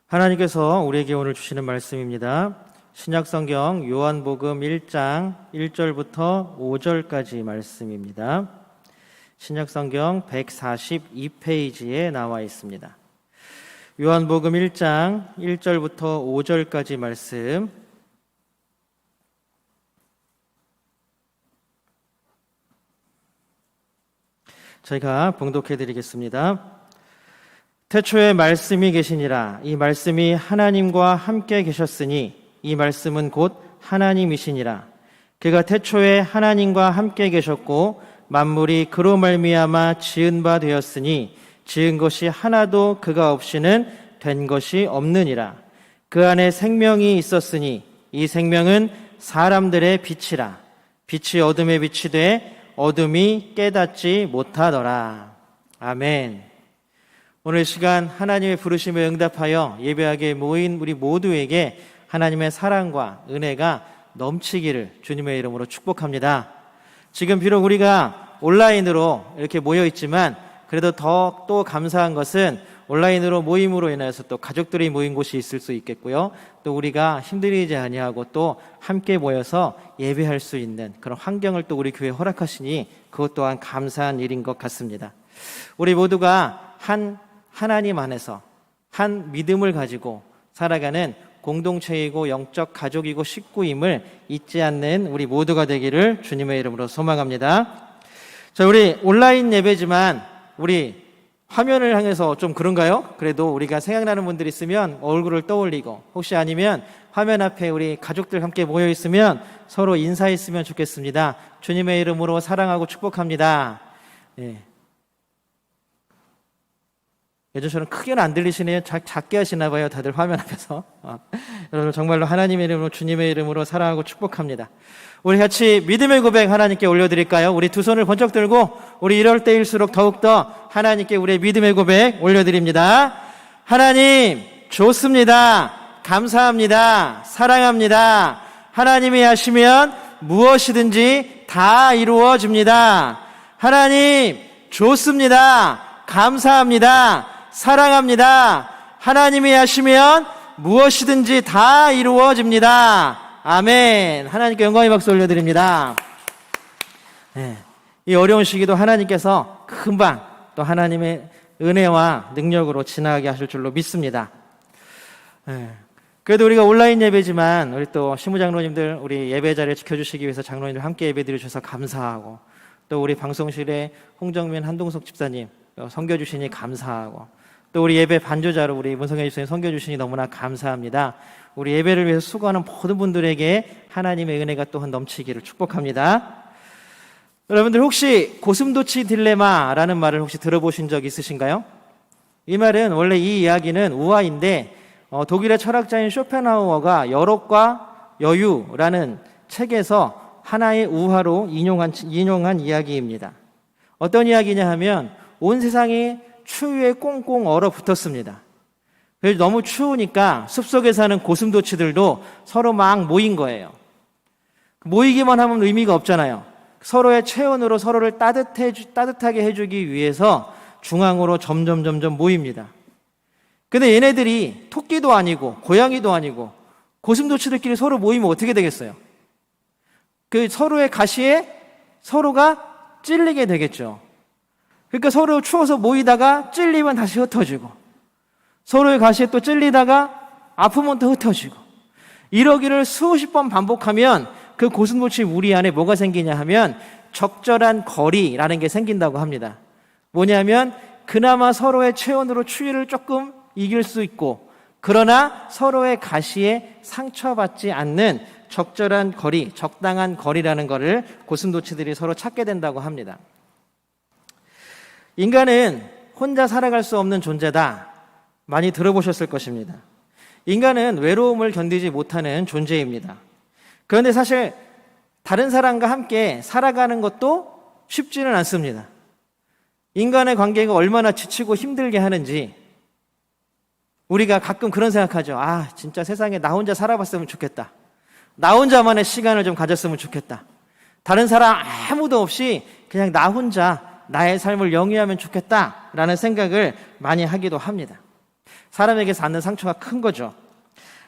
하나님께서 우리에게 오늘 주시는 말씀입니다. 신약성경 요한복음 1장 1절부터 5절까지 말씀입니다. 신약성경 142페이지에 나와 있습니다. 요한복음 1장 1절부터 5절까지 말씀, 저희가 봉독해 드리겠습니다. 태초에 말씀이 계시니라. 이 말씀이 하나님과 함께 계셨으니 이 말씀은 곧 하나님이시니라. 그가 태초에 하나님과 함께 계셨고 만물이 그로 말미암아 지은 바 되었으니 지은 것이 하나도 그가 없이는 된 것이 없느니라. 그 안에 생명이 있었으니 이 생명은 사람들의 빛이라. 빛이 어둠에 비치되 어둠이 깨닫지 못하더라. 아멘. 오늘 시간 하나님의 부르심에 응답하여 예배하게 모인 우리 모두에게 하나님의 사랑과 은혜가 넘치기를 주님의 이름으로 축복합니다. 지금 비록 우리가 온라인으로 이렇게 모여 있지만 그래도 더 또 감사한 것은 온라인으로 모임으로 인해서 또 가족들이 모인 곳이 있을 수 있겠고요. 또 우리가 힘들이지 아니하고 또 함께 모여서 예배할 수 있는 그런 환경을 또 우리 교회에 허락하시니 그것 또한 감사한 일인 것 같습니다. 우리 모두가 한 하나님 안에서 한 믿음을 가지고 살아가는 공동체이고 영적 가족이고 식구임을 잊지 않는 우리 모두가 되기를 주님의 이름으로 소망합니다. 자, 우리 온라인 예배지만 우리 화면을 향해서 좀 그런가요? 그래도 우리가 생각나는 분들 있으면 얼굴을 떠올리고, 혹시 아니면 화면 앞에 우리 가족들 함께 모여 있으면 서로 인사했으면 좋겠습니다. 주님의 이름으로 사랑하고 축복합니다. 예. 예전처럼 크게는 안 들리시네요. 작게 하시나 봐요. 다들 화면 앞에서. 여러분 정말로 하나님의 이름으로, 주님의 이름으로 사랑하고 축복합니다. 우리 같이 믿음의 고백 하나님께 올려드릴까요? 우리 두 손을 번쩍 들고 우리 이럴 때일수록 더욱더 하나님께 우리의 믿음의 고백 올려드립니다. 하나님 좋습니다. 감사합니다. 사랑합니다. 하나님이 하시면 무엇이든지 다 이루어집니다. 하나님 좋습니다. 감사합니다. 사랑합니다. 하나님이 하시면 무엇이든지 다 이루어집니다. 아멘. 하나님께 영광의 박수 올려드립니다. 네. 이 어려운 시기도 하나님께서 금방 또 하나님의 은혜와 능력으로 지나가게 하실 줄로 믿습니다. 네. 그래도 우리가 온라인 예배지만 우리 또 신부장로님들 우리 예배 자리를 지켜주시기 위해서 장로님들 함께 예배 드려주셔서 감사하고, 또 우리 방송실에 홍정민 한동석 집사님 섬겨주시니 감사하고, 또 우리 예배 반주자로 우리 문성현 집사님 섬겨주시니 너무나 감사합니다. 우리 예배를 위해서 수고하는 모든 분들에게 하나님의 은혜가 또한 넘치기를 축복합니다. 여러분들 혹시 고슴도치 딜레마라는 말을 혹시 들어보신 적 있으신가요? 이 말은 원래 이 이야기는 우화인데 독일의 철학자인 쇼펜하우어가 여록과 여유라는 책에서 하나의 우화로 인용한 이야기입니다. 어떤 이야기냐 하면 온 세상이 추위에 꽁꽁 얼어붙었습니다. 그래서 너무 추우니까 숲속에 사는 고슴도치들도 서로 막 모인 거예요. 모이기만 하면 의미가 없잖아요. 서로의 체온으로 서로를 따뜻하게 해주기 위해서 중앙으로 점점 모입니다. 근데 얘네들이 토끼도 아니고 고양이도 아니고 고슴도치들끼리 서로 모이면 어떻게 되겠어요? 그 서로의 가시에 서로가 찔리게 되겠죠. 그러니까 서로 추워서 모이다가 찔리면 다시 흩어지고, 서로의 가시에 또 찔리다가 아프면 또 흩어지고, 이러기를 수십 번 반복하면 그 고슴도치 무리 안에 뭐가 생기냐 하면 적절한 거리라는 게 생긴다고 합니다. 뭐냐면 그나마 서로의 체온으로 추위를 조금 이길 수 있고, 그러나 서로의 가시에 상처받지 않는 적절한 거리, 적당한 거리라는 것을 고슴도치들이 서로 찾게 된다고 합니다. 인간은 혼자 살아갈 수 없는 존재다. 많이 들어보셨을 것입니다. 인간은 외로움을 견디지 못하는 존재입니다. 그런데 사실 다른 사람과 함께 살아가는 것도 쉽지는 않습니다. 인간의 관계가 얼마나 지치고 힘들게 하는지 우리가 가끔 그런 생각하죠. 아, 진짜 세상에 나 혼자 살아봤으면 좋겠다. 나 혼자만의 시간을 좀 가졌으면 좋겠다. 다른 사람 아무도 없이 그냥 나 혼자 나의 삶을 영위하면 좋겠다라는 생각을 많이 하기도 합니다. 사람에게서 받는 상처가 큰 거죠.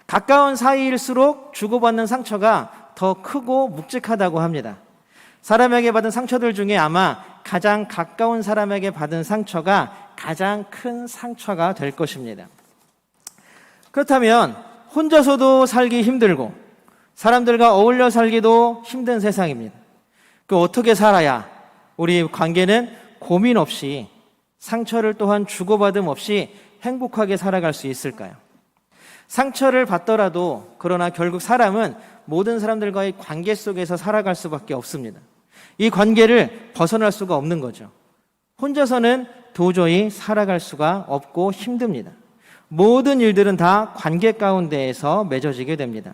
가까운 사이일수록 주고받는 상처가 더 크고 묵직하다고 합니다. 사람에게 받은 상처들 중에 아마 가장 가까운 사람에게 받은 상처가 가장 큰 상처가 될 것입니다. 그렇다면 혼자서도 살기 힘들고 사람들과 어울려 살기도 힘든 세상입니다. 그 어떻게 살아야 우리 관계는 고민 없이 상처를 또한 주고받음 없이 행복하게 살아갈 수 있을까요? 상처를 받더라도 그러나 결국 사람은 모든 사람들과의 관계 속에서 살아갈 수밖에 없습니다. 이 관계를 벗어날 수가 없는 거죠. 혼자서는 도저히 살아갈 수가 없고 힘듭니다. 모든 일들은 다 관계 가운데에서 맺어지게 됩니다.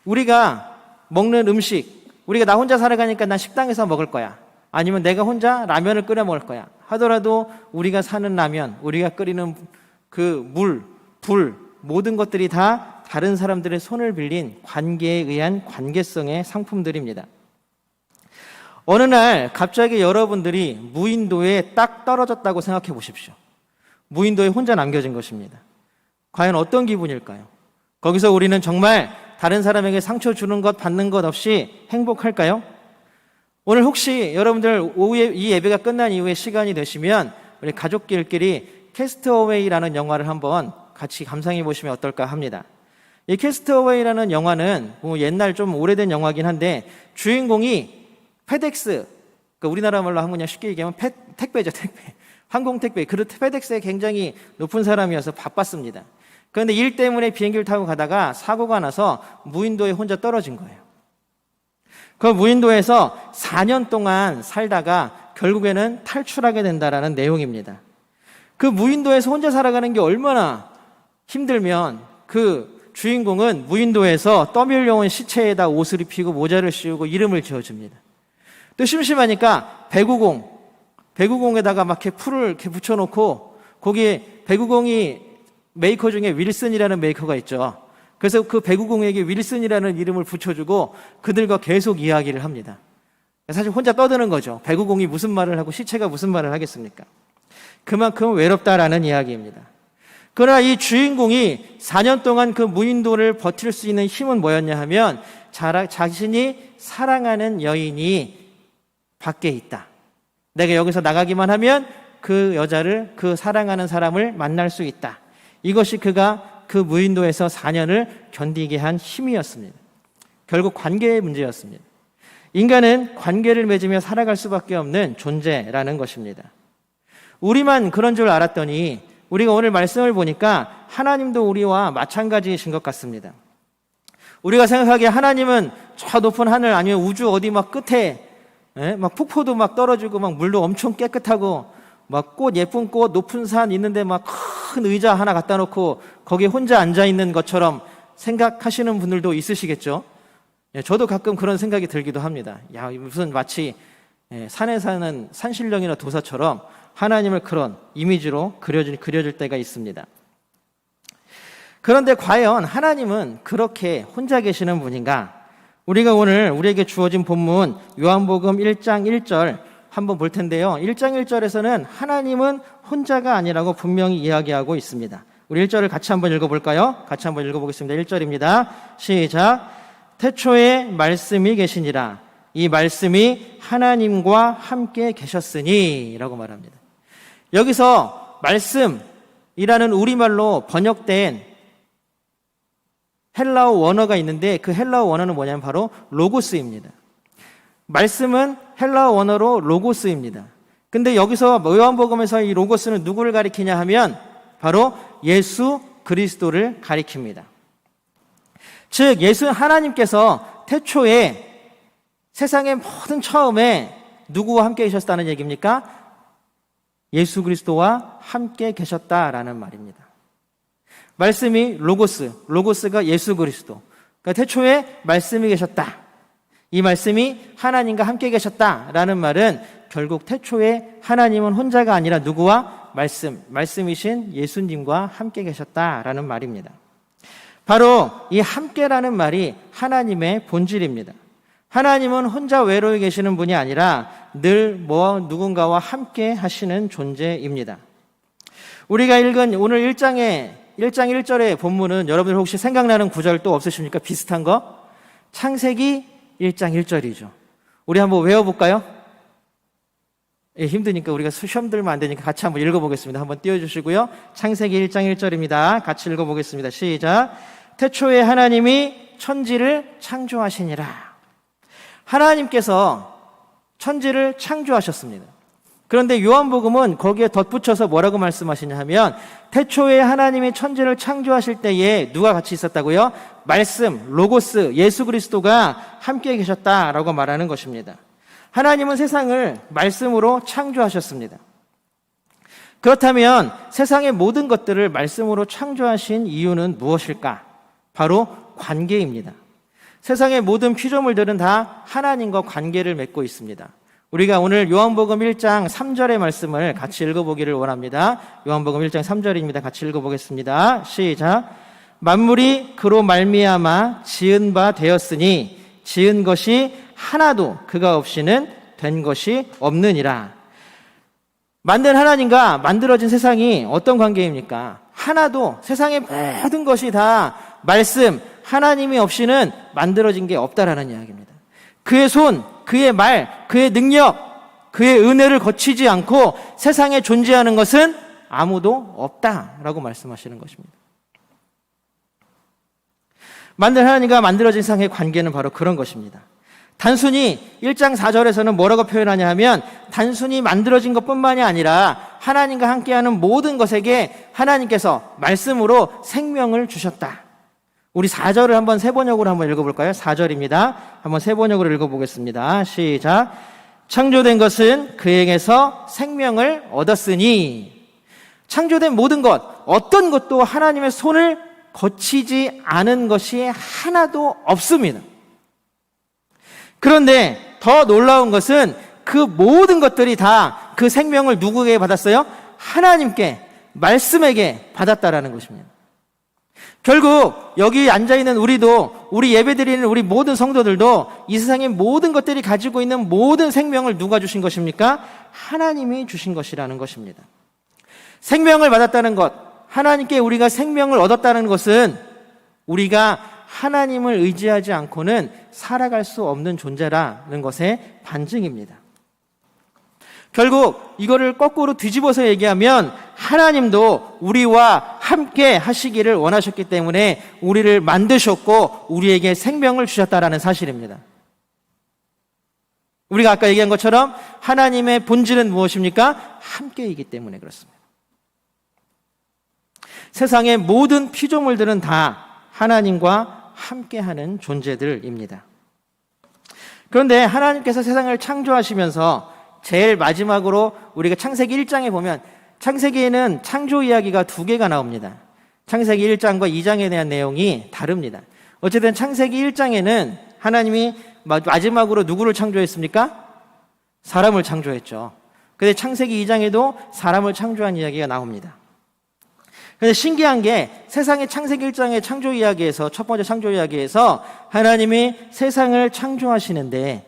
우리가 먹는 음식, 우리가 나 혼자 살아가니까 난 식당에서 먹을 거야. 아니면 내가 혼자 라면을 끓여 먹을 거야. 하더라도 우리가 사는 라면, 우리가 끓이는 그 물, 불, 모든 것들이 다 다른 사람들의 손을 빌린 관계에 의한 관계성의 상품들입니다. 어느 날 갑자기 여러분들이 무인도에 딱 떨어졌다고 생각해 보십시오. 무인도에 혼자 남겨진 것입니다. 과연 어떤 기분일까요? 거기서 우리는 정말 다른 사람에게 상처 주는 것, 받는 것 없이 행복할까요? 오늘 혹시 여러분들 오후에 이 예배가 끝난 이후에 시간이 되시면 우리 가족끼리 캐스트어웨이라는 영화를 한번 같이 감상해 보시면 어떨까 합니다. 이 캐스트어웨이라는 영화는 뭐 옛날 좀 오래된 영화긴 한데 주인공이 페덱스, 그러니까 우리나라 말로 하면 그냥 쉽게 얘기하면 택배죠, 택배. 항공택배, 그 페덱스에 굉장히 높은 사람이어서 바빴습니다. 그런데 일 때문에 비행기를 타고 가다가 사고가 나서 무인도에 혼자 떨어진 거예요. 그 무인도에서 4년 동안 살다가 결국에는 탈출하게 된다라는 내용입니다. 그 무인도에서 혼자 살아가는 게 얼마나 힘들면 그 주인공은 무인도에서 떠밀려온 시체에다 옷을 입히고 모자를 씌우고 이름을 지어줍니다. 또 심심하니까 배구공에다가 막 이렇게 풀을 이렇게 붙여놓고 거기에 배구공이 메이커 중에 윌슨이라는 메이커가 있죠. 그래서 그 배구공에게 윌슨이라는 이름을 붙여주고 그들과 계속 이야기를 합니다. 사실 혼자 떠드는 거죠. 배구공이 무슨 말을 하고 시체가 무슨 말을 하겠습니까? 그만큼 외롭다라는 이야기입니다. 그러나 이 주인공이 4년 동안 그 무인도를 버틸 수 있는 힘은 뭐였냐 하면 자신이 사랑하는 여인이 밖에 있다. 내가 여기서 나가기만 하면 그 여자를, 그 사랑하는 사람을 만날 수 있다. 이것이 그가 그 무인도에서 4년을 견디게 한 힘이었습니다. 결국 관계의 문제였습니다. 인간은 관계를 맺으며 살아갈 수밖에 없는 존재라는 것입니다. 우리만 그런 줄 알았더니 우리가 오늘 말씀을 보니까 하나님도 우리와 마찬가지이신 것 같습니다. 우리가 생각하기에 하나님은 저 높은 하늘 아니면 우주 어디 막 끝에 막 폭포도 막 떨어지고 막 물도 엄청 깨끗하고 막 꽃, 예쁜 꽃, 높은 산 있는데 막 큰 의자 하나 갖다 놓고 거기에 혼자 앉아 있는 것처럼 생각하시는 분들도 있으시겠죠? 저도 가끔 그런 생각이 들기도 합니다. 야, 무슨 마치 산에 사는 산신령이나 도사처럼 하나님을 그런 이미지로 그려질 때가 있습니다. 그런데 과연 하나님은 그렇게 혼자 계시는 분인가? 우리가 오늘 우리에게 주어진 본문 요한복음 1장 1절 한번 볼 텐데요. 1장 1절에서는 하나님은 혼자가 아니라고 분명히 이야기하고 있습니다. 우리 1절을 같이 한번 읽어볼까요? 같이 한번 읽어보겠습니다. 1절입니다. 시작. 태초에 말씀이 계시니라. 이 말씀이 하나님과 함께 계셨으니 라고 말합니다. 여기서 말씀이라는 우리말로 번역된 헬라어 원어가 있는데 그 헬라어 원어는 뭐냐면 바로 로고스입니다. 말씀은 헬라어 원어로 로고스입니다. 근데 여기서 요한복음에서 이 로고스는 누구를 가리키냐 하면 바로 예수 그리스도를 가리킵니다. 즉 예수 하나님께서 태초에 세상의 모든 처음에 누구와 함께 계셨다는 얘기입니까? 예수 그리스도와 함께 계셨다라는 말입니다. 말씀이 로고스가 예수 그리스도. 그러니까 태초에 말씀이 계셨다. 이 말씀이 하나님과 함께 계셨다라는 말은 결국 태초에 하나님은 혼자가 아니라 누구와? 말씀이신 예수님과 함께 계셨다라는 말입니다. 바로 이 함께라는 말이 하나님의 본질입니다. 하나님은 혼자 외로이 계시는 분이 아니라 늘 누군가와 함께 하시는 존재입니다. 우리가 읽은 오늘 1장 1절의 본문은 여러분들 혹시 생각나는 구절 또 없으십니까? 비슷한 거? 창세기 1장 1절이죠. 우리 한번 외워볼까요? 예, 힘드니까 우리가 시험 들면 안 되니까 같이 한번 읽어보겠습니다. 한번 띄워주시고요. 창세기 1장 1절입니다. 같이 읽어보겠습니다. 시작. 태초에 하나님이 천지를 창조하시니라. 하나님께서 천지를 창조하셨습니다. 그런데 요한복음은 거기에 덧붙여서 뭐라고 말씀하시냐 하면 태초에 하나님이 천지를 창조하실 때에 누가 같이 있었다고요? 말씀, 로고스, 예수 그리스도가 함께 계셨다라고 말하는 것입니다. 하나님은 세상을 말씀으로 창조하셨습니다. 그렇다면 세상의 모든 것들을 말씀으로 창조하신 이유는 무엇일까? 바로 관계입니다. 세상의 모든 피조물들은 다 하나님과 관계를 맺고 있습니다. 우리가 오늘 요한복음 1장 3절의 말씀을 같이 읽어보기를 원합니다. 요한복음 1장 3절입니다. 같이 읽어보겠습니다. 시작. 만물이 그로 말미암아 지은 바 되었으니 지은 것이 하나도 그가 없이는 된 것이 없느니라. 만든 하나님과 만들어진 세상이 어떤 관계입니까? 하나도 세상의 모든 것이 다 말씀, 하나님이 없이는 만들어진 게 없다라는 이야기입니다. 그의 손, 그의 말, 그의 능력, 그의 은혜를 거치지 않고 세상에 존재하는 것은 아무도 없다라고 말씀하시는 것입니다. 만든 하나님과 만들어진 세상의 관계는 바로 그런 것입니다. 단순히 1장 4절에서는 뭐라고 표현하냐 하면 단순히 만들어진 것뿐만이 아니라 하나님과 함께하는 모든 것에게 하나님께서 말씀으로 생명을 주셨다. 우리 4절을 한번 세번역으로 한번 읽어볼까요? 4절입니다. 한번 세번역으로 읽어보겠습니다. 시작. 창조된 것은 그에게서 생명을 얻었으니. 창조된 모든 것, 어떤 것도 하나님의 손을 거치지 않은 것이 하나도 없습니다. 그런데 더 놀라운 것은 그 모든 것들이 다 그 생명을 누구에게 받았어요? 하나님께, 말씀에게 받았다라는 것입니다. 결국 여기 앉아있는 우리도, 우리 예배드리는 우리 모든 성도들도 이 세상의 모든 것들이 가지고 있는 모든 생명을 누가 주신 것입니까? 하나님이 주신 것이라는 것입니다. 생명을 받았다는 것, 하나님께 우리가 생명을 얻었다는 것은 우리가 하나님을 의지하지 않고는 살아갈 수 없는 존재라는 것의 반증입니다. 결국 이거를 거꾸로 뒤집어서 얘기하면 하나님도 우리와 함께 하시기를 원하셨기 때문에 우리를 만드셨고 우리에게 생명을 주셨다라는 사실입니다. 우리가 아까 얘기한 것처럼 하나님의 본질은 무엇입니까? 함께이기 때문에 그렇습니다. 세상의 모든 피조물들은 다 하나님과 함께하는 존재들입니다. 그런데 하나님께서 세상을 창조하시면서 제일 마지막으로 우리가 창세기 1장에 보면 창세기에는 창조 이야기가 2개가 나옵니다. 창세기 1장과 2장에 대한 내용이 다릅니다. 어쨌든 창세기 1장에는 하나님이 마지막으로 누구를 창조했습니까? 사람을 창조했죠. 그런데 창세기 2장에도 사람을 창조한 이야기가 나옵니다. 그런데 신기한 게 세상의 창세기 1장의 창조 이야기에서, 첫 번째 창조 이야기에서 하나님이 세상을 창조하시는데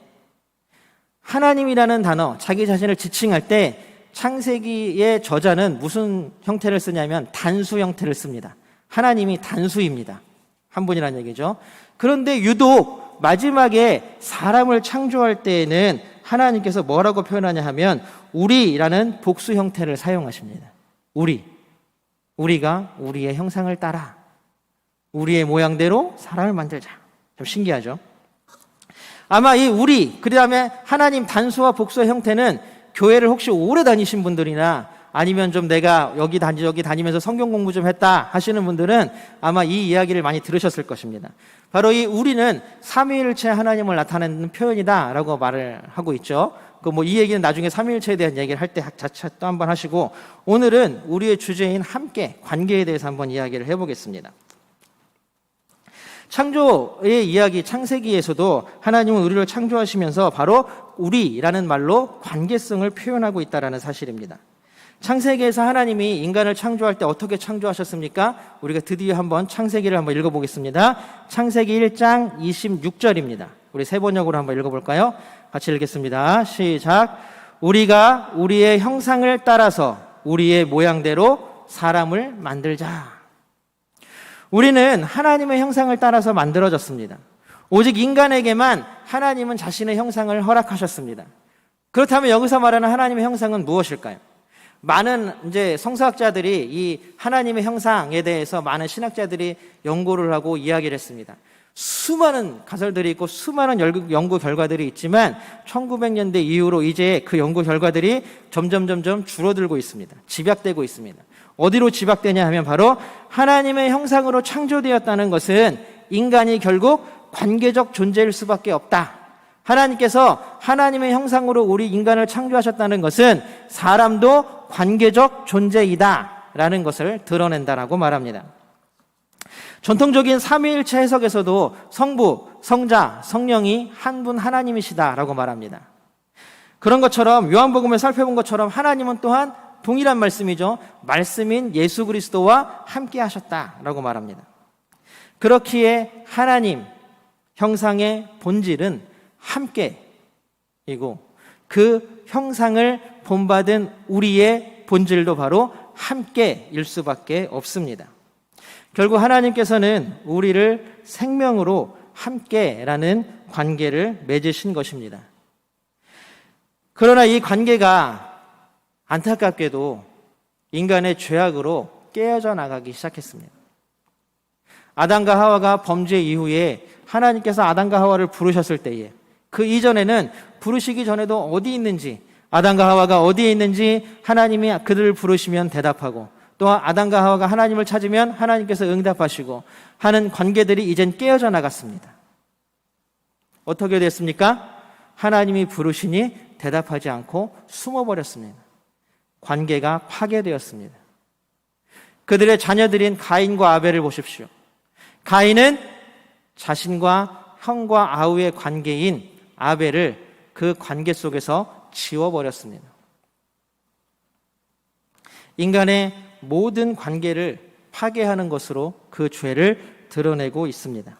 하나님이라는 단어, 자기 자신을 지칭할 때 창세기의 저자는 무슨 형태를 쓰냐면 단수 형태를 씁니다. 하나님이 단수입니다. 한 분이라는 얘기죠. 그런데 유독 마지막에 사람을 창조할 때에는 하나님께서 뭐라고 표현하냐 하면 우리라는 복수 형태를 사용하십니다. 우리가 우리의 형상을 따라 우리의 모양대로 사람을 만들자. 좀 신기하죠? 아마 이 우리, 그 다음에 하나님 단수와 복수의 형태는 교회를 혹시 오래 다니신 분들이나 아니면 좀 내가 여기 다니면서 성경 공부 좀 했다 하시는 분들은 아마 이 이야기를 많이 들으셨을 것입니다. 바로 이 우리는 삼위일체 하나님을 나타내는 표현이다라고 말을 하고 있죠. 이 얘기는 나중에 삼위일체에 대한 얘기를 할 때 자체 또 한번 하시고, 오늘은 우리의 주제인 함께, 관계에 대해서 한번 이야기를 해보겠습니다. 창조의 이야기, 창세기에서도 하나님은 우리를 창조하시면서 바로 우리라는 말로 관계성을 표현하고 있다는 사실입니다. 창세기에서 하나님이 인간을 창조할 때 어떻게 창조하셨습니까? 우리가 드디어 한번 창세기를 한번 읽어보겠습니다. 창세기 1장 26절입니다. 우리 세번역으로 한번 읽어볼까요? 같이 읽겠습니다. 시작. 우리가 우리의 형상을 따라서 우리의 모양대로 사람을 만들자. 우리는 하나님의 형상을 따라서 만들어졌습니다. 오직 인간에게만 하나님은 자신의 형상을 허락하셨습니다. 그렇다면 여기서 말하는 하나님의 형상은 무엇일까요? 많은 이제 성서학자들이 이 하나님의 형상에 대해서 많은 신학자들이 연구를 하고 이야기를 했습니다. 수많은 가설들이 있고 수많은 연구 결과들이 있지만 1900년대 이후로 이제 그 연구 결과들이 점점 줄어들고 있습니다. 집약되고 있습니다. 어디로 집약되냐 하면 바로 하나님의 형상으로 창조되었다는 것은 인간이 결국 관계적 존재일 수밖에 없다. 하나님께서 하나님의 형상으로 우리 인간을 창조하셨다는 것은 사람도 관계적 존재이다 라는 것을 드러낸다라고 말합니다. 전통적인 삼위일체 해석에서도 성부, 성자, 성령이 한 분 하나님이시다라고 말합니다. 그런 것처럼 요한복음을 살펴본 것처럼 하나님은 또한 동일한 말씀이죠. 말씀인 예수 그리스도와 함께 하셨다라고 말합니다. 그렇기에 하나님 형상의 본질은 함께이고 그 형상을 본받은 우리의 본질도 바로 함께일 수밖에 없습니다. 결국 하나님께서는 우리를 생명으로 함께라는 관계를 맺으신 것입니다. 그러나 이 관계가 안타깝게도 인간의 죄악으로 깨어져 나가기 시작했습니다. 아담과 하와가 범죄 이후에 하나님께서 아담과 하와를 부르셨을 때에 그 이전에는 부르시기 전에도 어디 있는지, 아담과 하와가 어디에 있는지 하나님이 그들을 부르시면 대답하고, 또 아담과 하와가 하나님을 찾으면 하나님께서 응답하시고 하는 관계들이 이젠 깨어져 나갔습니다. 어떻게 됐습니까? 하나님이 부르시니 대답하지 않고 숨어버렸습니다. 관계가 파괴되었습니다. 그들의 자녀들인 가인과 아벨을 보십시오. 가인은 자신과 형과 아우의 관계인 아벨을 그 관계 속에서 지워버렸습니다. 인간의 모든 관계를 파괴하는 것으로 그 죄를 드러내고 있습니다.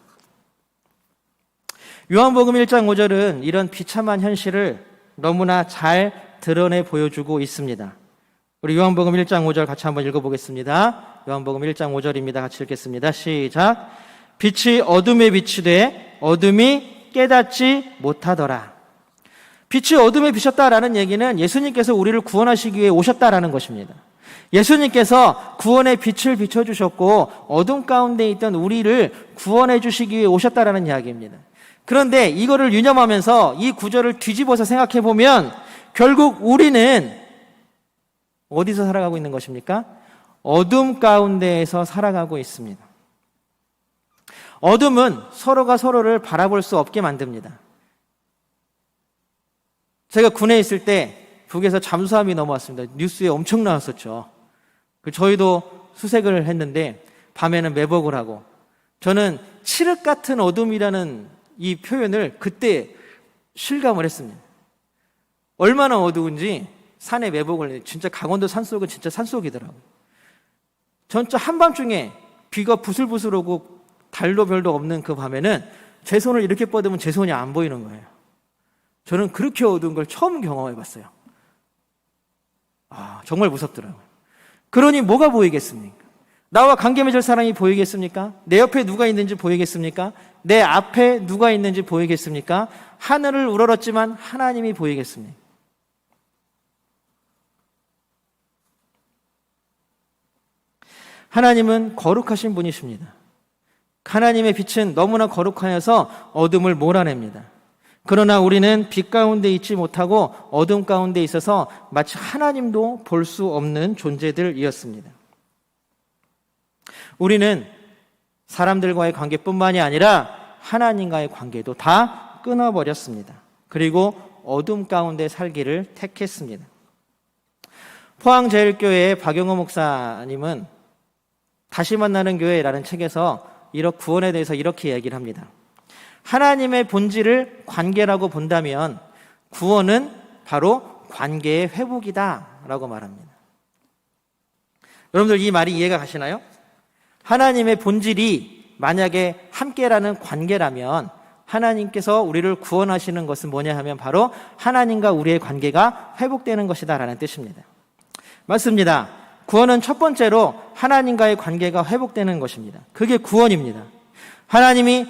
요한복음 1장 5절은 이런 비참한 현실을 너무나 잘 드러내 보여주고 있습니다. 우리 요한복음 1장 5절 같이 한번 읽어보겠습니다. 요한복음 1장 5절입니다. 같이 읽겠습니다. 시작. 빛이 어둠에 비치되 어둠이 깨닫지 못하더라. 빛이 어둠에 비쳤다라는 얘기는 예수님께서 우리를 구원하시기 위해 오셨다라는 것입니다. 예수님께서 구원의 빛을 비춰주셨고 어둠 가운데 있던 우리를 구원해 주시기 위해 오셨다라는 이야기입니다. 그런데 이거를 유념하면서 이 구절을 뒤집어서 생각해 보면 결국 우리는 어디서 살아가고 있는 것입니까? 어둠 가운데에서 살아가고 있습니다. 어둠은 서로가 서로를 바라볼 수 없게 만듭니다. 제가 군에 있을 때 북에서 잠수함이 넘어왔습니다. 뉴스에 엄청 나왔었죠. 저희도 수색을 했는데 밤에는 매복을 하고, 저는 칠흑 같은 어둠이라는 이 표현을 그때 실감을 했습니다. 얼마나 어두운지 산에 매복을 했는데 진짜 강원도 산속은 진짜 산속이더라고요. 진짜 한밤중에 비가 부슬부슬 오고 달도 별도 없는 그 밤에는 제 손을 이렇게 뻗으면 제 손이 안 보이는 거예요. 저는 그렇게 어두운 걸 처음 경험해봤어요. 정말 무섭더라고요. 그러니 뭐가 보이겠습니까? 나와 관계 맺을 사람이 보이겠습니까? 내 옆에 누가 있는지 보이겠습니까? 내 앞에 누가 있는지 보이겠습니까? 하늘을 우러렀지만 하나님이 보이겠습니까? 하나님은 거룩하신 분이십니다. 하나님의 빛은 너무나 거룩하여서 어둠을 몰아냅니다. 그러나 우리는 빛 가운데 있지 못하고 어둠 가운데 있어서 마치 하나님도 볼 수 없는 존재들이었습니다. 우리는 사람들과의 관계뿐만이 아니라 하나님과의 관계도 다 끊어버렸습니다. 그리고 어둠 가운데 살기를 택했습니다. 포항제일교회의 박영호 목사님은 다시 만나는 교회라는 책에서 구원에 대해서 이렇게 얘기를 합니다. 하나님의 본질을 관계라고 본다면 구원은 바로 관계의 회복이다 라고 말합니다. 여러분들 이 말이 이해가 가시나요? 하나님의 본질이 만약에 함께라는 관계라면 하나님께서 우리를 구원하시는 것은 뭐냐 하면 바로 하나님과 우리의 관계가 회복되는 것이다 라는 뜻입니다. 맞습니다. 구원은 첫 번째로 하나님과의 관계가 회복되는 것입니다. 그게 구원입니다. 하나님이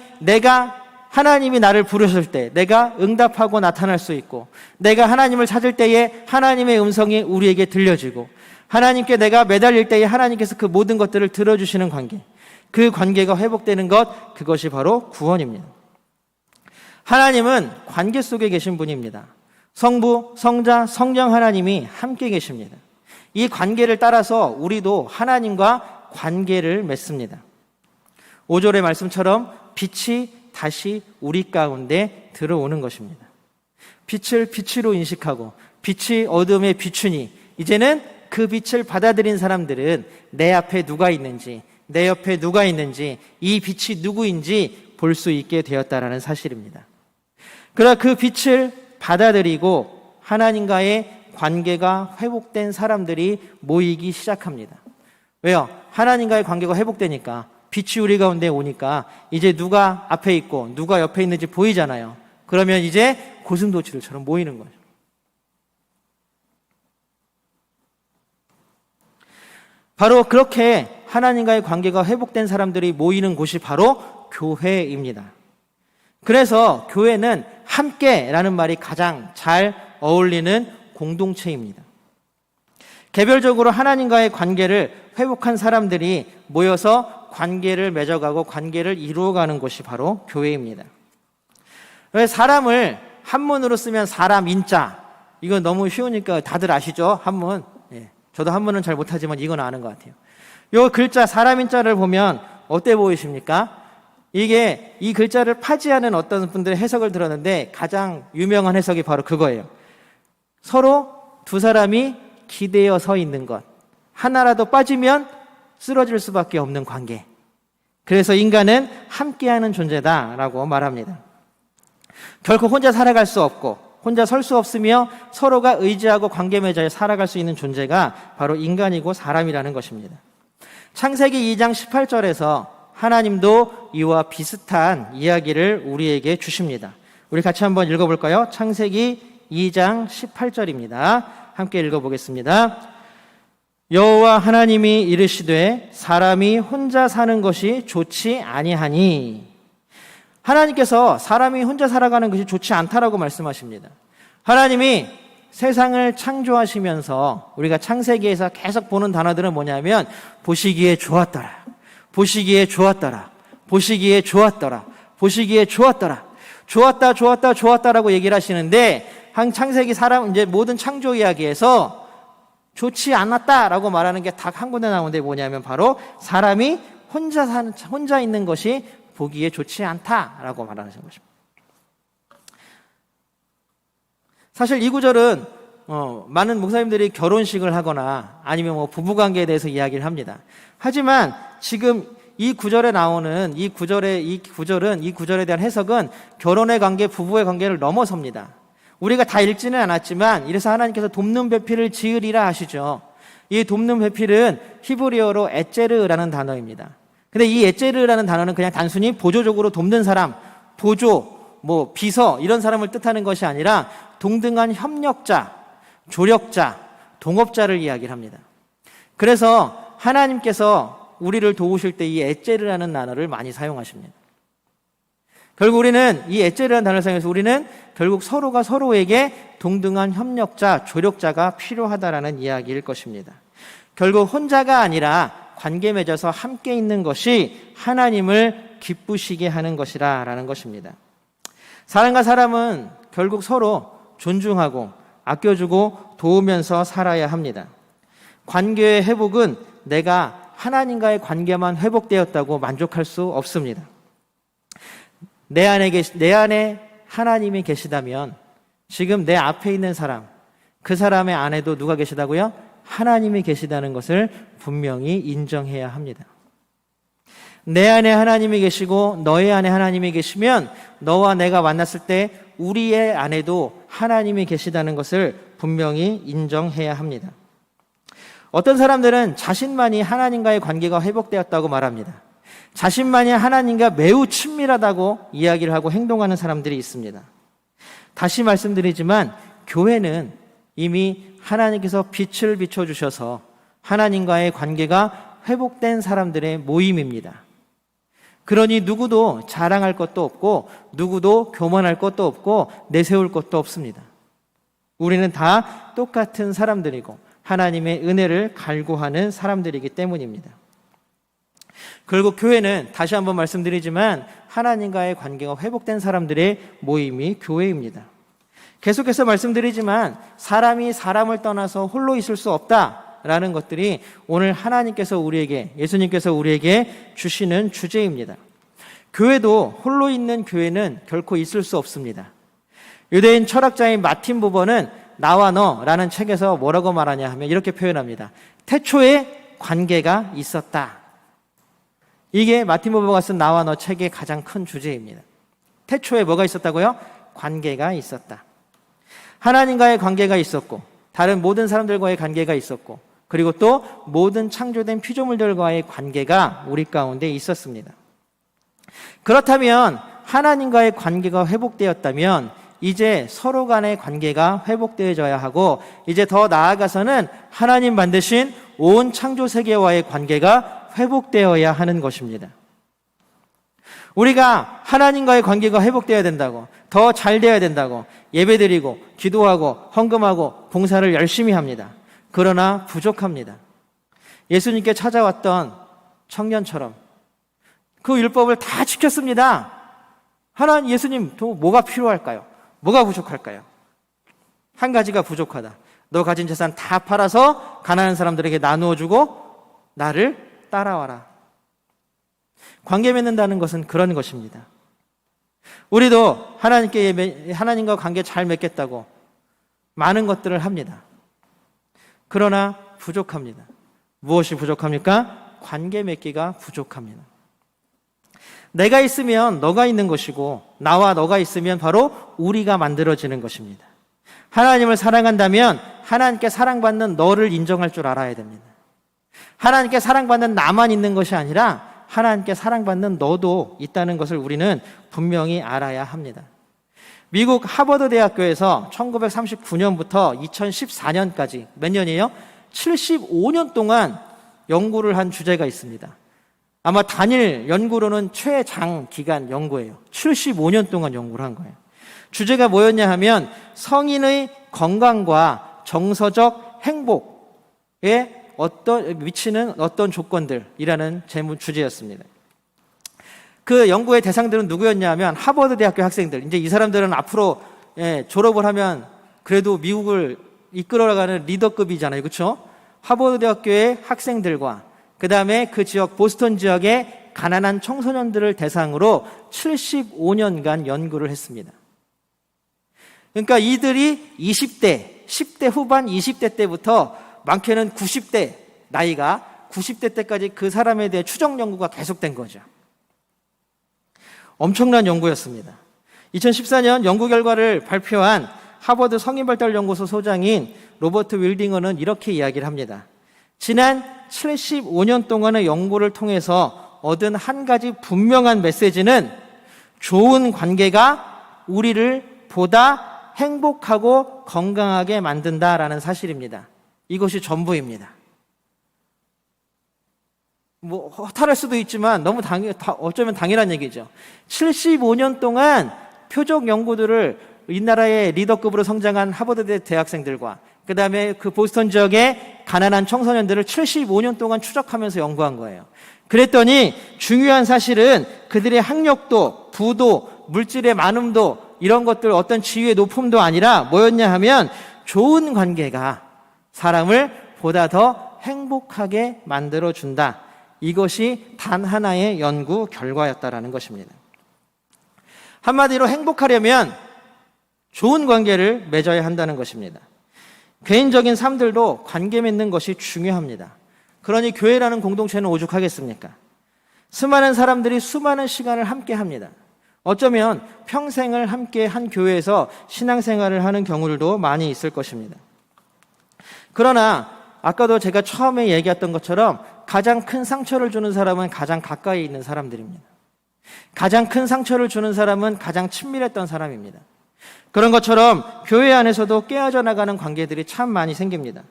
나를 부르실 때 내가 응답하고 나타날 수 있고, 내가 하나님을 찾을 때에 하나님의 음성이 우리에게 들려지고, 하나님께 내가 매달릴 때에 하나님께서 그 모든 것들을 들어주시는 관계, 그 관계가 회복되는 것, 그것이 바로 구원입니다. 하나님은 관계 속에 계신 분입니다. 성부, 성자, 성령 하나님이 함께 계십니다. 이 관계를 따라서 우리도 하나님과 관계를 맺습니다. 5절의 말씀처럼 빛이 다시 우리 가운데 들어오는 것입니다. 빛을 빛으로 인식하고 빛이 어둠에 비추니 이제는 그 빛을 받아들인 사람들은 내 앞에 누가 있는지, 내 옆에 누가 있는지, 이 빛이 누구인지 볼 수 있게 되었다라는 사실입니다. 그러나 그 빛을 받아들이고 하나님과의 관계가 회복된 사람들이 모이기 시작합니다. 왜요? 하나님과의 관계가 회복되니까, 빛이 우리 가운데 오니까 이제 누가 앞에 있고 누가 옆에 있는지 보이잖아요. 그러면 이제 고슴도치들처럼 모이는 거죠. 바로 그렇게 하나님과의 관계가 회복된 사람들이 모이는 곳이 바로 교회입니다. 그래서 교회는 함께라는 말이 가장 잘 어울리는 공동체입니다. 개별적으로 하나님과의 관계를 회복한 사람들이 모여서 관계를 맺어가고 관계를 이루어가는 곳이 바로 교회입니다. 왜 사람을 한문으로 쓰면 사람 인자, 이건 너무 쉬우니까 다들 아시죠? 한문. 예. 저도 한문은 잘 못하지만 이건 아는 것 같아요. 요 글자 사람 인자를 보면 어때 보이십니까? 이게 이 글자를 파지하는 어떤 분들의 해석을 들었는데 가장 유명한 해석이 바로 그거예요. 서로 두 사람이 기대어 서 있는 것, 하나라도 빠지면 쓰러질 수밖에 없는 관계. 그래서 인간은 함께하는 존재다라고 말합니다. 결코 혼자 살아갈 수 없고 혼자 설 수 없으며 서로가 의지하고 관계 맺어 살아갈 수 있는 존재가 바로 인간이고 사람이라는 것입니다. 창세기 2장 18절에서 하나님도 이와 비슷한 이야기를 우리에게 주십니다. 우리 같이 한번 읽어볼까요? 창세기 2장 18절입니다. 함께 읽어보겠습니다. 여호와 하나님이 이르시되 사람이 혼자 사는 것이 좋지 아니하니. 하나님께서 사람이 혼자 살아가는 것이 좋지 않다라고 말씀하십니다. 하나님이 세상을 창조하시면서 우리가 창세기에서 계속 보는 단어들은 뭐냐면 보시기에 좋았더라, 보시기에 좋았더라, 보시기에 좋았더라, 보시기에 좋았더라, 좋았다, 좋았다, 좋았다라고 얘기를 하시는데, 창세기 이제 모든 창조 이야기에서 좋지 않았다라고 말하는 게 딱 한 군데 나오는데 뭐냐면 바로 사람이 혼자 있는 것이 보기에 좋지 않다라고 말하는 것입니다. 사실 이 구절은 많은 목사님들이 결혼식을 하거나 아니면 뭐 부부관계에 대해서 이야기를 합니다. 하지만 지금 이 구절에 나오는 이 구절에 대한 해석은 결혼의 관계, 부부의 관계를 넘어섭니다. 우리가 다 읽지는 않았지만 이래서 하나님께서 돕는 배필을 지으리라 하시죠. 이 돕는 배필은 히브리어로 에제르라는 단어입니다. 근데 이 에제르라는 단어는 그냥 단순히 보조적으로 돕는 사람, 보조, 비서 이런 사람을 뜻하는 것이 아니라 동등한 협력자, 조력자, 동업자를 이야기를 합니다. 그래서 하나님께서 우리를 도우실 때 이 에제르라는 단어를 많이 사용하십니다. 결국 우리는 이 에제르라는 단어를 사용해서 우리는 결국 서로가 서로에게 동등한 협력자, 조력자가 필요하다라는 이야기일 것입니다. 결국 혼자가 아니라 관계 맺어서 함께 있는 것이 하나님을 기쁘시게 하는 것이라는 것입니다. 사람과 사람은 결국 서로 존중하고 아껴주고 도우면서 살아야 합니다. 관계의 회복은 내가 하나님과의 관계만 회복되었다고 만족할 수 없습니다. 내 안에 하나님이 계시다면 지금 내 앞에 있는 사람, 그 사람의 안에도 누가 계시다고요? 하나님이 계시다는 것을 분명히 인정해야 합니다. 내 안에 하나님이 계시고 너의 안에 하나님이 계시면 너와 내가 만났을 때 우리의 안에도 하나님이 계시다는 것을 분명히 인정해야 합니다. 어떤 사람들은 자신만이 하나님과의 관계가 회복되었다고 말합니다. 자신만이 하나님과 매우 친밀하다고 이야기를 하고 행동하는 사람들이 있습니다. 다시 말씀드리지만 교회는 이미 하나님께서 빛을 비춰주셔서 하나님과의 관계가 회복된 사람들의 모임입니다. 그러니 누구도 자랑할 것도 없고 누구도 교만할 것도 없고 내세울 것도 없습니다. 우리는 다 똑같은 사람들이고 하나님의 은혜를 갈구하는 사람들이기 때문입니다. 결국 교회는 다시 한번 말씀드리지만 하나님과의 관계가 회복된 사람들의 모임이 교회입니다. 계속해서 말씀드리지만 사람이 사람을 떠나서 홀로 있을 수 없다라는 것들이 오늘 하나님께서 우리에게, 예수님께서 우리에게 주시는 주제입니다. 교회도 홀로 있는 교회는 결코 있을 수 없습니다. 유대인 철학자인 마틴 부버는 나와 너라는 책에서 뭐라고 말하냐 하면 이렇게 표현합니다. 태초에 관계가 있었다. 이게 마틴 부버가 쓴 나와 너 책의 가장 큰 주제입니다. 태초에 뭐가 있었다고요? 관계가 있었다. 하나님과의 관계가 있었고 다른 모든 사람들과의 관계가 있었고 그리고 또 모든 창조된 피조물들과의 관계가 우리 가운데 있었습니다. 그렇다면 하나님과의 관계가 회복되었다면 이제 서로 간의 관계가 회복되어져야 하고 이제 더 나아가서는 하나님 만드신 온 창조 세계와의 관계가 회복되어야 하는 것입니다. 우리가 하나님과의 관계가 회복되어야 된다고, 더 잘 되어야 된다고 예배드리고 기도하고 헌금하고 봉사를 열심히 합니다. 그러나 부족합니다. 예수님께 찾아왔던 청년처럼 그 율법을 다 지켰습니다. 하나님, 예수님 또 뭐가 필요할까요? 뭐가 부족할까요? 한 가지가 부족하다. 너 가진 재산 다 팔아서 가난한 사람들에게 나누어 주고 나를 따라와라. 관계 맺는다는 것은 그런 것입니다. 우리도 하나님과 관계 잘 맺겠다고 많은 것들을 합니다. 그러나 부족합니다. 무엇이 부족합니까? 관계 맺기가 부족합니다. 내가 있으면 너가 있는 것이고 나와 너가 있으면 바로 우리가 만들어지는 것입니다. 하나님을 사랑한다면 하나님께 사랑받는 너를 인정할 줄 알아야 됩니다. 하나님께 사랑받는 나만 있는 것이 아니라 하나님께 사랑받는 너도 있다는 것을 우리는 분명히 알아야 합니다. 미국 하버드 대학교에서 1939년부터 2014년까지 몇 년이에요? 75년 동안 연구를 한 주제가 있습니다. 아마 단일 연구로는 최장 기간 연구예요. 75년 동안 연구를 한 거예요. 주제가 뭐였냐 하면 성인의 건강과 정서적 행복에 미치는 어떤 조건들이라는 주제였습니다. 그 연구의 대상들은 누구였냐 하면 하버드 대학교 학생들. 이제 이 사람들은 앞으로 졸업을 하면 그래도 미국을 이끌어가는 리더급이잖아요. 그렇죠? 하버드 대학교의 학생들과 그 다음에 그 지역, 보스턴 지역의 가난한 청소년들을 대상으로 75년간 연구를 했습니다. 그러니까 이들이 20대, 10대 후반 20대 때부터 많게는 90대, 나이가 90대 때까지 그 사람에 대해 추적 연구가 계속된 거죠. 엄청난 연구였습니다. 2014년 연구 결과를 발표한 하버드 성인발달연구소 소장인 로버트 윌딩어는 이렇게 이야기를 합니다. 지난 75년 동안의 연구를 통해서 얻은 한 가지 분명한 메시지는 좋은 관계가 우리를 보다 행복하고 건강하게 만든다라는 사실입니다. 이것이 전부입니다. 허탈할 수도 있지만 너무 어쩌면 당연한 얘기죠. 75년 동안 표적 연구들을 이 나라의 리더급으로 성장한 하버드 대학생들과 그 다음에 그 보스턴 지역의 가난한 청소년들을 75년 동안 추적하면서 연구한 거예요. 그랬더니 중요한 사실은 그들의 학력도, 부도, 물질의 많음도 이런 것들 어떤 지위의 높음도 아니라 뭐였냐 하면 좋은 관계가 사람을 보다 더 행복하게 만들어준다. 이것이 단 하나의 연구 결과였다라는 것입니다. 한마디로 행복하려면 좋은 관계를 맺어야 한다는 것입니다. 개인적인 삶들도 관계 맺는 것이 중요합니다. 그러니 교회라는 공동체는 오죽하겠습니까? 수많은 사람들이 수많은 시간을 함께 합니다. 어쩌면 평생을 함께 한 교회에서 신앙생활을 하는 경우들도 많이 있을 것입니다. 그러나 아까도 제가 처음에 얘기했던 것처럼 가장 큰 상처를 주는 사람은 가장 가까이 있는 사람들입니다. 가장 큰 상처를 주는 사람은 가장 친밀했던 사람입니다. 그런 것처럼 교회 안에서도 깨어져 나가는 관계들이 참 많이 생깁니다.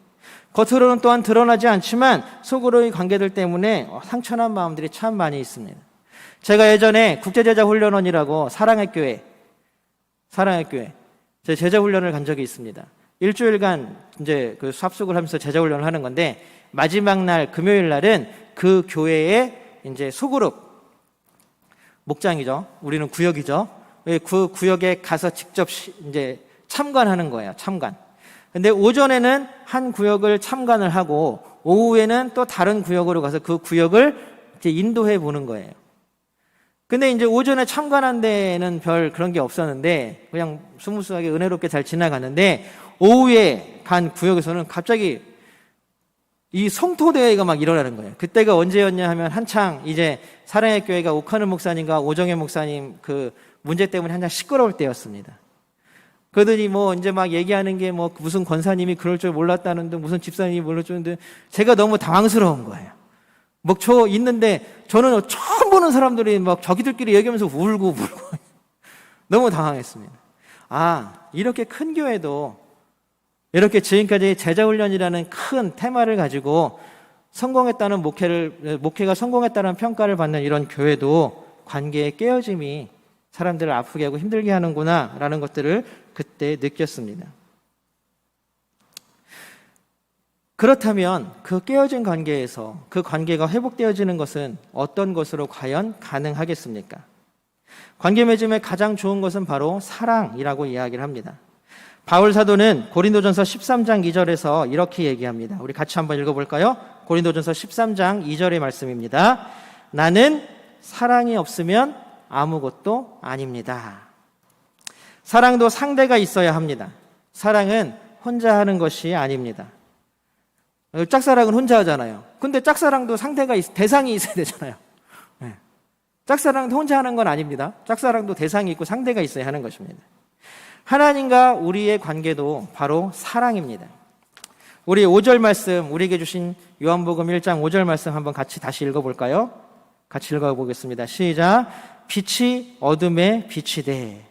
겉으로는 또한 드러나지 않지만 속으로의 관계들 때문에 상처난 마음들이 참 많이 있습니다. 제가 예전에 국제제자훈련원이라고 사랑의 교회 제 제자훈련을 간 적이 있습니다. 일주일간 이제 그 합숙을 하면서 제자훈련을 하는 건데, 마지막 날 금요일 날은 그 교회의 이제 소그룹 목장이죠. 우리는 구역이죠. 그 구역에 가서 직접 이제 참관하는 거예요. 참관. 근데 오전에는 한 구역을 참관을 하고 오후에는 또 다른 구역으로 가서 그 구역을 이제 인도해 보는 거예요. 근데 이제 오전에 참관한 데는 별 그런 게 없었는데 그냥 스무스하게 은혜롭게 잘 지나갔는데, 오후에 간 구역에서는 갑자기 이 성토대회가 막 일어나는 거예요. 그때가 언제였냐 하면 한창 이제 사랑의 교회가 옥하늘 목사님과 오정현 목사님 그 문제 때문에 한창 시끄러울 때였습니다. 그러더니 뭐 이제 막 얘기하는 게 뭐 무슨 권사님이 그럴 줄 몰랐다는데 무슨 집사님이 몰랐 줄인데, 제가 너무 당황스러운 거예요. 막 저 있는데 저는 처음 보는 사람들이 막 자기들끼리 얘기하면서 울고 너무 당황했습니다. 아, 이렇게 큰 교회도 이렇게 지금까지 제자훈련이라는 큰 테마를 가지고 성공했다는 목회가 성공했다는 평가를 받는 이런 교회도 관계의 깨어짐이 사람들을 아프게 하고 힘들게 하는구나 라는 것들을 그때 느꼈습니다. 그렇다면 그 깨어진 관계에서 그 관계가 회복되어지는 것은 어떤 것으로 과연 가능하겠습니까? 관계 맺음의 가장 좋은 것은 바로 사랑이라고 이야기를 합니다. 바울 사도는 고린도전서 13장 2절에서 이렇게 얘기합니다. 우리 같이 한번 읽어볼까요? 고린도전서 13장 2절의 말씀입니다. 나는 사랑이 없으면 아무것도 아닙니다. 사랑도 상대가 있어야 합니다. 사랑은 혼자 하는 것이 아닙니다. 짝사랑은 혼자 하잖아요. 근데 짝사랑도 대상이 있어야 되잖아요. 네. 짝사랑도 혼자 하는 건 아닙니다. 짝사랑도 대상이 있고 상대가 있어야 하는 것입니다. 하나님과 우리의 관계도 바로 사랑입니다. 우리 5절 말씀, 우리에게 주신 요한복음 1장 5절 말씀 한번 같이 다시 읽어볼까요? 같이 읽어보겠습니다. 시작. 빛이 어둠에 빛이 돼.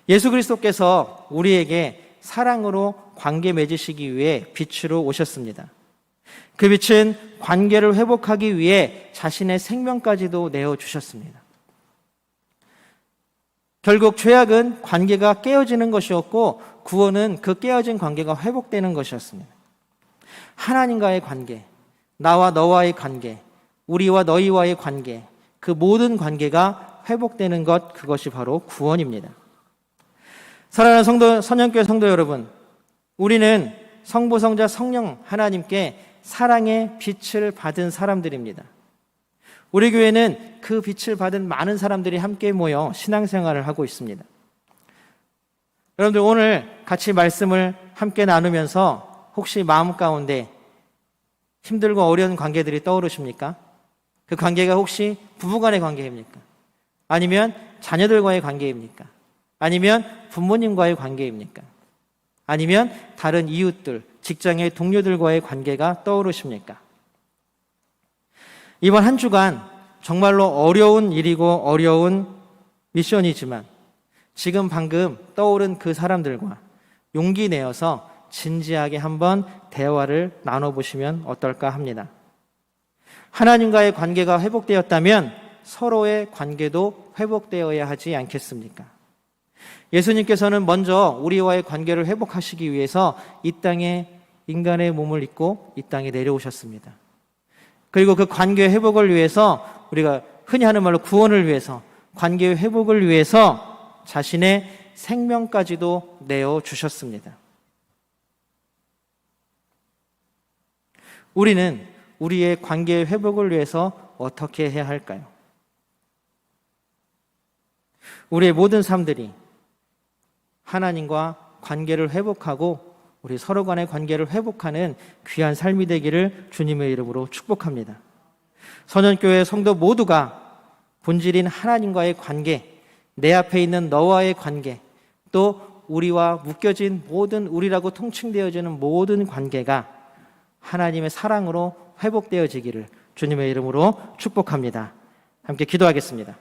예수 그리스도께서 우리에게 사랑으로 관계 맺으시기 위해 빛으로 오셨습니다. 그 빛은 관계를 회복하기 위해 자신의 생명까지도 내어주셨습니다. 결국 죄악은 관계가 깨어지는 것이었고, 구원은 그 깨어진 관계가 회복되는 것이었습니다. 하나님과의 관계, 나와 너와의 관계, 우리와 너희와의 관계, 그 모든 관계가 회복되는 것, 그것이 바로 구원입니다. 사랑하는 선영교회 성도 여러분, 우리는 성부, 성자, 성령 하나님께 사랑의 빛을 받은 사람들입니다. 우리 교회는 그 빛을 받은 많은 사람들이 함께 모여 신앙생활을 하고 있습니다. 여러분들, 오늘 같이 말씀을 함께 나누면서 혹시 마음 가운데 힘들고 어려운 관계들이 떠오르십니까? 그 관계가 혹시 부부간의 관계입니까? 아니면 자녀들과의 관계입니까? 아니면 부모님과의 관계입니까? 아니면 다른 이웃들, 직장의 동료들과의 관계가 떠오르십니까? 이번 한 주간 정말로 어려운 일이고 어려운 미션이지만 지금 방금 떠오른 그 사람들과 용기 내어서 진지하게 한번 대화를 나눠보시면 어떨까 합니다. 하나님과의 관계가 회복되었다면 서로의 관계도 회복되어야 하지 않겠습니까? 예수님께서는 먼저 우리와의 관계를 회복하시기 위해서 이 땅에 인간의 몸을 입고 이 땅에 내려오셨습니다. 그리고 그 관계 회복을 위해서, 우리가 흔히 하는 말로 구원을 위해서, 관계 회복을 위해서 자신의 생명까지도 내어주셨습니다. 우리는 우리의 관계 회복을 위해서 어떻게 해야 할까요? 우리의 모든 삶들이 하나님과 관계를 회복하고 우리 서로 간의 관계를 회복하는 귀한 삶이 되기를 주님의 이름으로 축복합니다. 선현교회 성도 모두가 본질인 하나님과의 관계, 내 앞에 있는 너와의 관계, 또 우리와 묶여진 모든, 우리라고 통칭되어지는 모든 관계가 하나님의 사랑으로 회복되어지기를 주님의 이름으로 축복합니다. 함께 기도하겠습니다.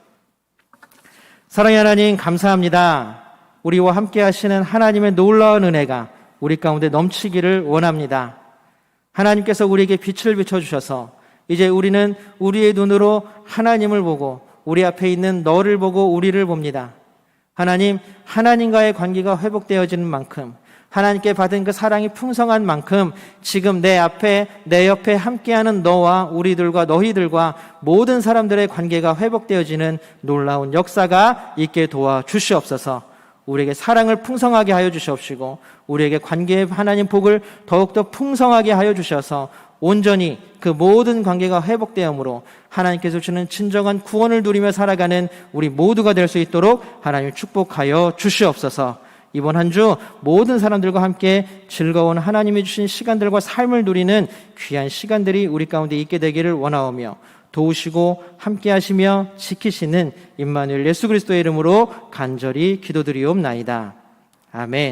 사랑의 하나님, 감사합니다. 우리와 함께 하시는 하나님의 놀라운 은혜가 우리 가운데 넘치기를 원합니다. 하나님께서 우리에게 빛을 비춰주셔서 이제 우리는 우리의 눈으로 하나님을 보고 우리 앞에 있는 너를 보고 우리를 봅니다. 하나님, 하나님과의 관계가 회복되어지는 만큼, 하나님께 받은 그 사랑이 풍성한 만큼 지금 내 앞에, 내 옆에 함께하는 너와 우리들과 너희들과 모든 사람들의 관계가 회복되어지는 놀라운 역사가 있게 도와주시옵소서. 우리에게 사랑을 풍성하게 하여 주시옵시고 우리에게 관계의 하나님 복을 더욱더 풍성하게 하여 주셔서 온전히 그 모든 관계가 회복되므로 하나님께서 주시는 진정한 구원을 누리며 살아가는 우리 모두가 될 수 있도록 하나님 축복하여 주시옵소서. 이번 한 주 모든 사람들과 함께 즐거운 하나님이 주신 시간들과 삶을 누리는 귀한 시간들이 우리 가운데 있게 되기를 원하오며 도우시고 함께 하시며 지키시는 임마누엘 예수 그리스도의 이름으로 간절히 기도드리옵나이다. 아멘.